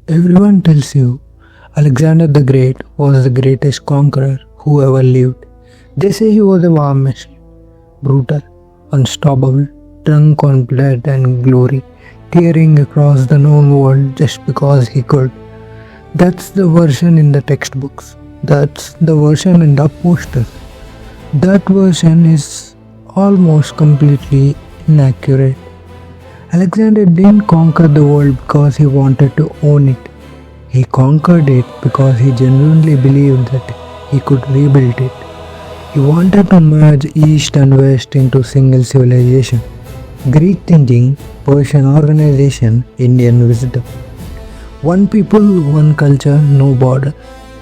Everyone tells you Alexander the Great was the greatest conqueror who ever lived. They say he was a war machine, brutal, unstoppable, drunk on blood and glory, tearing across the known world just because he could. That's the version in the textbooks. That's the version in the posters. That version is almost completely inaccurate. Alexander didn't conquer the world because he wanted to own it. He conquered it because he genuinely believed that he could rebuild it. He wanted to merge East and West into single civilization. Greek thinking, Persian organization, Indian wisdom. One people, one culture, no border.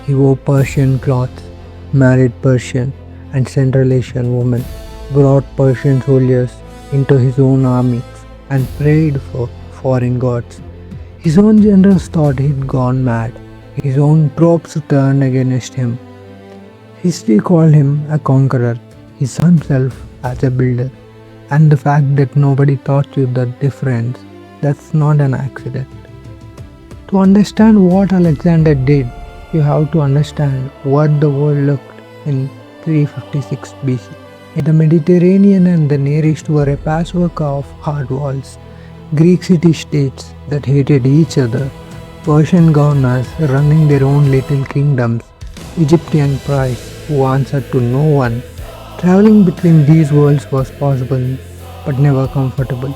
He wore Persian clothes, married Persian and Central Asian women, brought Persian soldiers into his own army and prayed for foreign gods. His own generals thought he'd gone mad. His own troops turned against him. History called him a conqueror, he saw himself as a builder. And the fact that nobody taught you the difference, that's not an accident. To understand what Alexander did, you have to understand what the world looked in 356 BC. The Mediterranean and the Near East were a patchwork of hard walls. Greek city-states that hated each other, Persian governors running their own little kingdoms, Egyptian priests who answered to no one. Traveling between these worlds was possible, but never comfortable.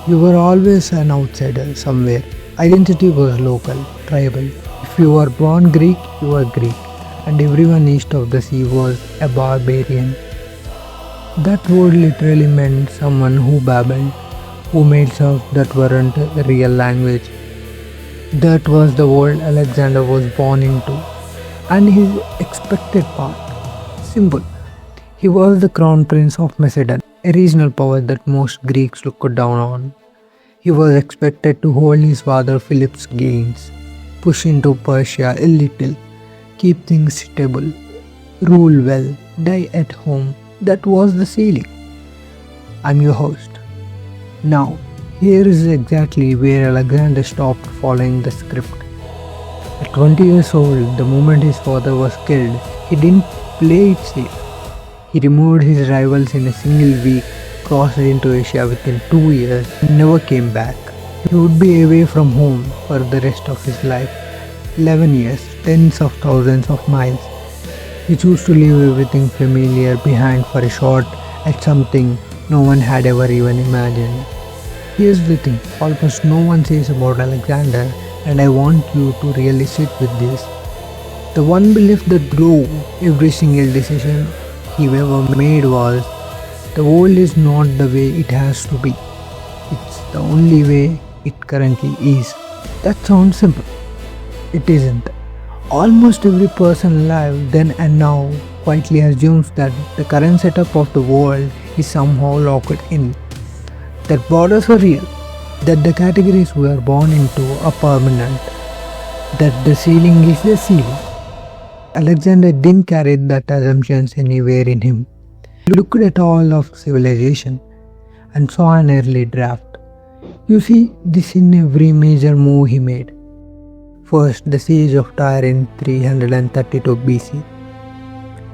You were always an outsider somewhere. Identity was local, tribal. If you were born Greek, you were Greek, and everyone east of the sea was a barbarian. That word literally meant someone who babbled, who made sounds that weren't the real language. That was the world Alexander was born into, and his expected path. Simple. He was the crown prince of Macedon, a regional power that most Greeks looked down on. He was expected to hold his father Philip's gains, push into Persia a little, keep things stable, rule well, die at home. That was the ceiling. I'm your host. Now, here is exactly where Alexander stopped following the script. At 20 years old, the moment his father was killed, he didn't play it safe. He removed his rivals in a single week, crossed into Asia within 2 years, and never came back. He would be away from home for the rest of his life. 11 years, tens of thousands of miles. He chose to leave everything familiar behind for a shot at something no one had ever even imagined. Here's the thing, almost no one says about Alexander, and I want you to really sit with this. The one belief that drove every single decision he ever made was, the world is not the way it has to be. It's the only way it currently is. That sounds simple. It isn't. Almost every person alive then and now quietly assumes that the current setup of the world is somehow locked in. That borders are real. That the categories we are born into are permanent. That the ceiling is the ceiling. Alexander didn't carry that assumptions anywhere in him. He looked at all of civilization and saw an early draft. You see this in every major move he made. First, the siege of Tyre in 332 BC.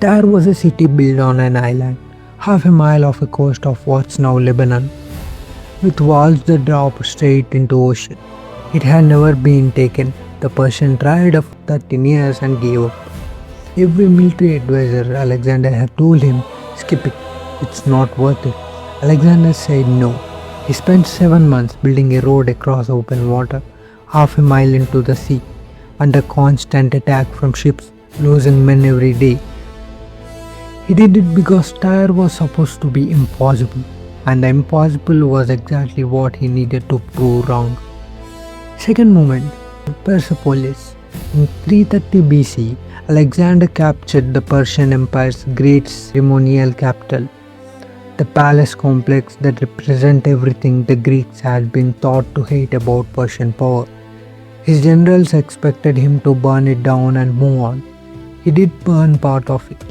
Tyre was a city built on an island, half a mile off the coast of what's now Lebanon, with walls that drop straight into ocean. It had never been taken. The Persian tried for 13 years and gave up. Every military advisor Alexander had told him, skip it, it's not worth it. Alexander said no. He spent 7 months building a road across open water, half a mile into the sea, under constant attack from ships, losing men every day. He did it because Tyre was supposed to be impossible, and the impossible was exactly what he needed to prove wrong. Second moment, Persepolis. In 330 BC, Alexander captured the Persian Empire's great ceremonial capital, the palace complex that represents everything the Greeks had been taught to hate about Persian power. His generals expected him to burn it down and move on. He did burn part of it.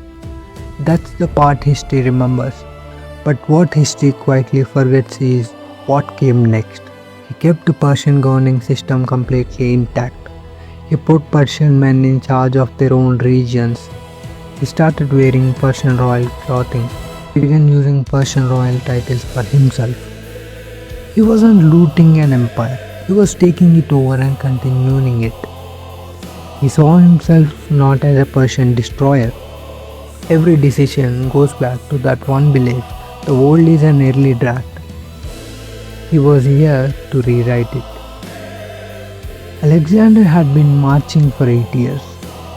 That's the part history remembers. But what history quietly forgets is what came next. He kept the Persian governing system completely intact. He put Persian men in charge of their own regions. He started wearing Persian royal clothing. He began using Persian royal titles for himself. He wasn't looting an empire, he was taking it over and continuing it. He saw himself not as a Persian destroyer. Every decision goes back to that one belief: the world is an early draft. He was here to rewrite it. Alexander had been marching for 8 years.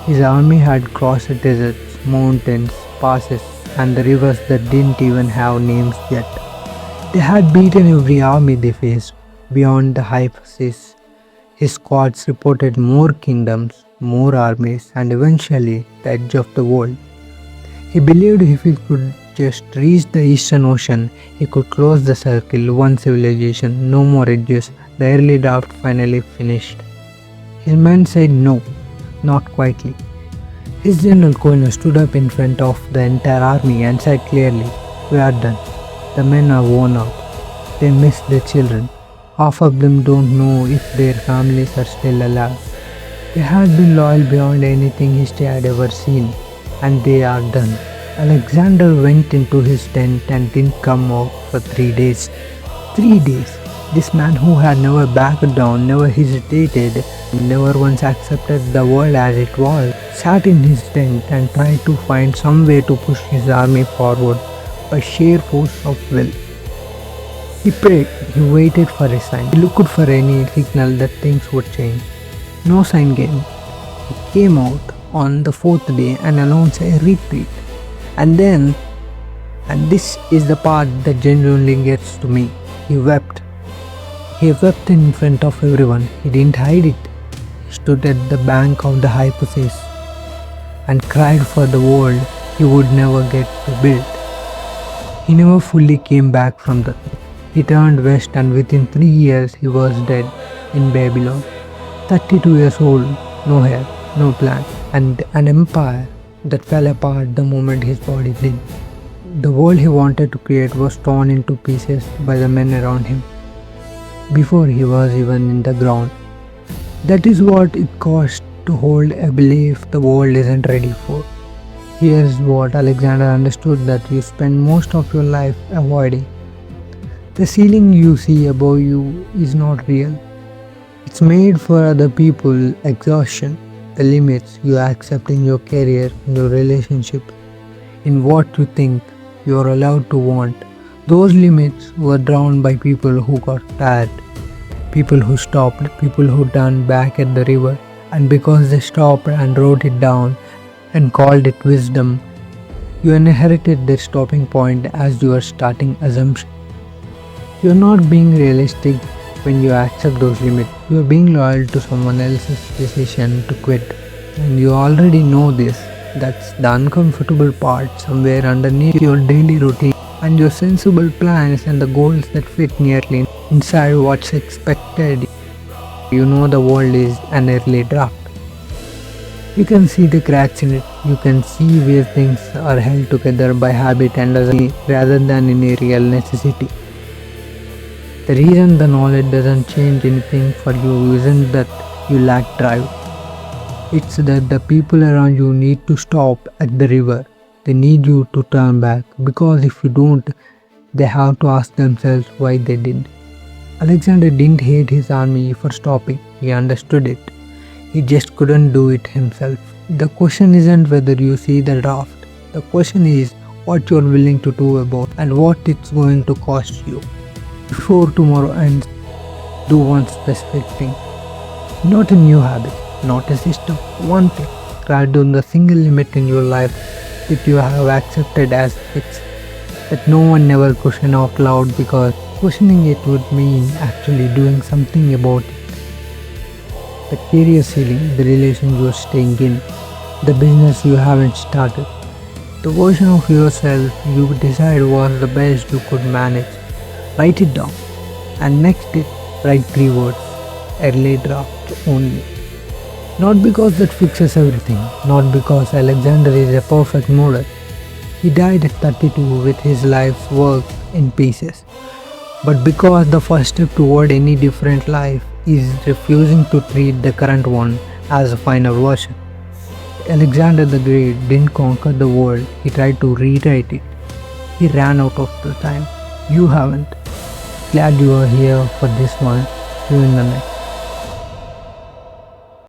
His army had crossed deserts, mountains, passes, and the rivers that didn't even have names yet. They had beaten every army they faced. Beyond the Hyphasis, his squads reported more kingdoms, more armies, and eventually the edge of the world. He believed if he could just reach the Eastern Ocean, he could close the circle, one civilization, no more edges. The early draft finally finished. His men said no, not quietly. His general Colonel stood up in front of the entire army and said clearly, "We are done. The men are worn out. They miss their children. Half of them don't know if their families are still alive. They had been loyal beyond anything history had ever seen, and they are done." Alexander went into his tent and didn't come out for 3 days. 3 days. This man who had never backed down, never hesitated, never once accepted the world as it was, sat in his tent and tried to find some way to push his army forward by sheer force of will. He prayed, he waited for a sign, he looked for any signal that things would change. No sign came. He came out on the 4th day and announced a retreat. And then, and this is the part that genuinely gets to me, he wept. He wept in front of everyone. He didn't hide it. He stood at the bank of the Hyphasis and cried for the world he would never get to build. He never fully came back from that. He turned west and within 3 years he was dead in Babylon. 32 years old, no hair, no plan, and an empire that fell apart the moment his body did. The world he wanted to create was torn into pieces by the men around him before he was even in the ground. That is what it costs to hold a belief the world isn't ready for. Here's what Alexander understood that you spend most of your life avoiding. The ceiling you see above you is not real. It's made for other people, exhaustion, the limits you accept in your career, in your relationship, in what you think you are allowed to want. Those limits were drawn by people who got tired, people who stopped, people who turned back at the river, and because they stopped and wrote it down and called it wisdom, you inherited their stopping point as your starting assumption. You are not being realistic when you accept those limits. You are being loyal to someone else's decision to quit, and you already know this. That's the uncomfortable part somewhere underneath your daily routine and your sensible plans and the goals that fit neatly inside what's expected. You know the world is an early draft. You can see the cracks in it. You can see where things are held together by habit and rather than in a real necessity. The reason the knowledge doesn't change anything for you isn't that you lack drive. It's that the people around you need to stop at the river. They need you to turn back, because if you don't, they have to ask themselves why they did. Alexander didn't hate his army for stopping. He understood it. He just couldn't do it himself. The question isn't whether you see the draft. The question is what you're willing to do about and what it's going to cost you. Before tomorrow ends, do one specific thing. Not a new habit, not a system, one thing. Write down the single limit in your life that you have accepted as fixed, that no one ever question out loud, because questioning it would mean actually doing something about it. The career ceiling, the relation you are staying in, the business you haven't started, the version of yourself you decide was the best you could manage. Write it down, and next it, write 3 words: early draft only. Not because that fixes everything, not because Alexander is a perfect model. He died at 32 with his life's work in pieces. But because the first step toward any different life is refusing to treat the current one as a final version. Alexander the Great didn't conquer the world, he tried to rewrite it. He ran out of the time. You haven't. Glad you are here for this one. See you in the next.